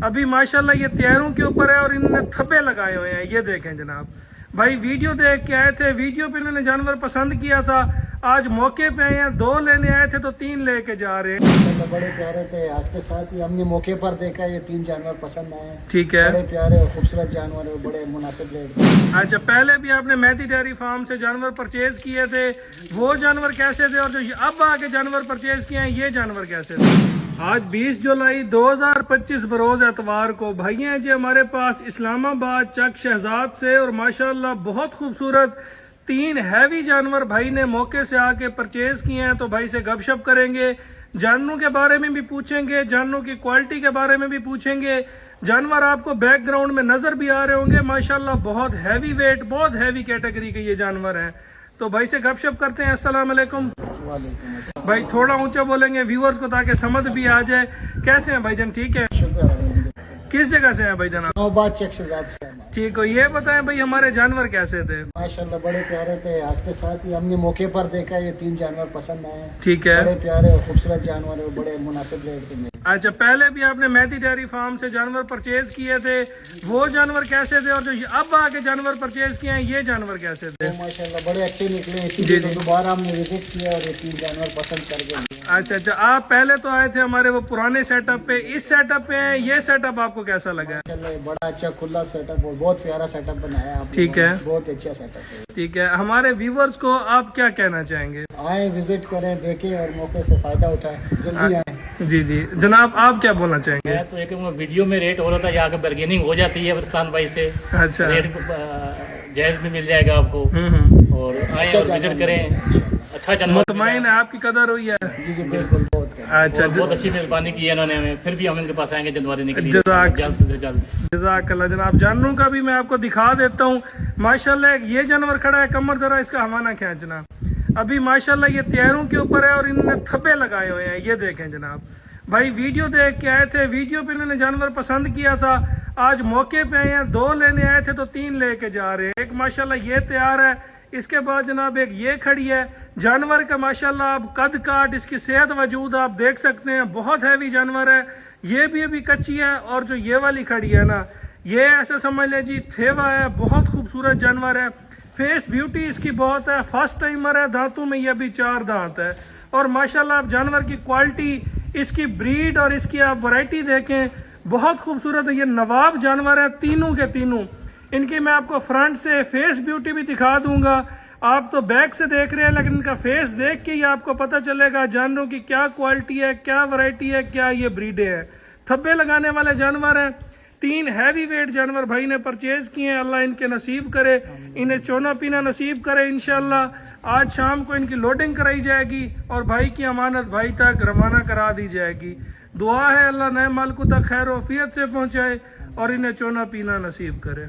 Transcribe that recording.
ابھی ماشاءاللہ یہ تیروں کے اوپر ہے اور انہوں نے تھبے لگائے ہوئے ہیں. یہ دیکھیں جناب بھائی ویڈیو دیکھ کے آئے تھے, ویڈیو پہ انہوں نے جانور پسند کیا تھا, آج موقع پہ آئے ہیں, 2 لینے آئے تھے تو 3 لے کے جا رہے ہیں. بڑے پیارے تھے, آپ کے ساتھ ہی ہم نے موقع پر دیکھا, یہ 3 جانور پسند آئے ہیں. ٹھیک ہے, بڑے پیارے اور خوبصورت جانور ہیں, بڑے مناسب ریٹ. اچھا پہلے بھی آپ نے مہدی ڈیری فارم سے جانور پرچیز کیے تھے, وہ جانور کیسے تھے, اور جو اب آگے جانور پرچیز کیے ہیں یہ جانور کیسے تھے؟ آج 20 جولائی 2025 بروز اتوار کو بھائی ہیں جی ہمارے پاس اسلام آباد چک شہزاد سے, اور ماشاءاللہ بہت خوبصورت 3 ہیوی جانور بھائی نے موقع سے آ کے پرچیز کیے ہیں. تو بھائی سے گپ شپ کریں گے, جانوروں کے بارے میں بھی پوچھیں گے, جانوروں کی کوالٹی کے بارے میں بھی پوچھیں گے. جانور آپ کو بیک گراؤنڈ میں نظر بھی آ رہے ہوں گے, ماشاءاللہ بہت ہیوی ویٹ, بہت ہیوی کیٹیگری کے یہ جانور ہیں. تو بھائی سے گپ شپ کرتے ہیں. السلام علیکم. وعلیکم السلام. بھائی تھوڑا اونچا بولیں گے ویورز کو تاکہ سمجھ بھی آ جائے. کیسے ہیں بھائی جان, ٹھیک ہے؟ شکر ہے. کس جگہ سے ہیں بھائی جناب؟ اسلام آباد چک شہزاد سے. ٹھیک ہو, یہ بتائیں بھائی ہمارے جانور کیسے تھے؟ ماشاءاللہ بڑے پیارے تھے, آپ کے ساتھ ہی ہم نے موقع پر دیکھا, یہ 3 جانور پسند آئے ہیں. ٹھیک ہے, بڑے پیارے اور خوبصورت جانور ہیں, بڑے مناسب ریٹ کے. اچھا پہلے بھی آپ نے مہدی ڈیری فارم سے جانور پرچیز کیے تھے, وہ جانور کیسے تھے, اور جو اب آگے جانور پرچیز کیے ہیں یہ جانور کیسے تھے؟ ماشاءاللہ بڑے اچھے نکلے, اسی لیے تو دوبارہ ہم نے وزٹ کیا اور یہ 3 جانور پسند کر گئے. اچھا آپ پہلے تو آئے تھے ہمارے وہ پرانے سیٹ اپ پہ, اس سیٹ اپ پہ ہیں, یہ سیٹ اپ آپ کو کیسا لگا؟ بڑا اچھا کھلا سیٹ اپ اور بہت پیارا سیٹ اپ بنایا آپ. ٹھیک ہے, بہت اچھا سیٹ اپ ہے. ٹھیک ہے, ہمارے ویورز کو آپ کیا کہنا چاہیں گے؟ آئیں وزٹ کریں, دیکھیں اور موقع سے فائدہ اٹھائیں, جلدی آئیں. جی جناب آپ کیا بولنا چاہیں گے؟ میں تو ایک ویڈیو میں ریٹ ہو رہا تھا, یہاں کے برگیننگ ہو جاتی ہے عرفان بھائی سے. اچھا, ریٹ جائز بھی مل جائے گا آپ کو, اور آئیں اور وزٹ کریں. اچھا جانور مطمئن ہے آپ کی قدر ہوئی ہے؟ جی بالکل. اچھا بہت اچھی میزبانی کی ہے انہوں نے ہمیں, پھر بھی ہم ان کے پاس آئیں گے جنوری نکلی جزاک جلد سے جلد. جزاک اللہ. جناب جانوروں کا بھی میں آپ کو دکھا دیتا ہوں. ماشاءاللہ ایک یہ جانور کھڑا ہے, کمر ذرا اس کا حوالہ کھینچنا. ابھی ماشاءاللہ یہ تیروں کے اوپر ہے اور انہوں نے تھبے لگائے ہوئے ہیں. یہ دیکھیں جناب بھائی ویڈیو دیکھ کے آئے تھے, ویڈیو پہ انہوں نے جانور پسند کیا تھا, آج موقع پہ آئے ہیں, 2 لینے آئے تھے تو 3 لے کے جا رہے ہیں. ایک ماشاءاللہ یہ تیار ہے, اس کے بعد جناب ایک یہ کھڑی ہے. جانور کا ماشاءاللہ آپ قد کاٹ, اس کی صحت وجود آپ دیکھ سکتے ہیں, بہت ہیوی جانور ہے. یہ بھی ابھی کچی ہے, اور جو یہ والی کھڑی ہے نا, یہ ایسے سمجھ لیں جی تھیوا ہے, بہت خوبصورت جانور ہے. فیس بیوٹی اس کی بہت ہے, فرسٹ ٹائمر ہے, دانتوں میں یہ بھی 4 دانت ہے. اور ماشاءاللہ آپ جانور کی کوالٹی, اس کی بریڈ اور اس کی آپ ورائٹی دیکھیں, بہت خوبصورت ہے. یہ نواب جانور ہے تینوں کے تینوں. ان کی میں آپ کو فرنٹ سے فیس بیوٹی بھی دکھا دوں گا. آپ تو بیک سے دیکھ رہے ہیں, لیکن ان کا فیس دیکھ کے ہی آپ کو پتہ چلے گا جانوروں کی کیا کوالٹی ہے, کیا ورائٹی ہے, کیا یہ بریڈیں ہیں. تھبے لگانے والے جانور ہیں. 3 ہیوی ویٹ جانور بھائی نے پرچیز کیے ہیں. اللہ ان کے نصیب کرے, انہیں چونا پینا نصیب کرے انشاءاللہ. آج شام کو ان کی لوڈنگ کرائی جائے گی اور بھائی کی امانت بھائی تک روانہ کرا دی جائے گی. دعا ہے اللہ نئے مالکوں تک خیر و عافیت سے پہنچائے اور انہیں چونا پینا نصیب کرے.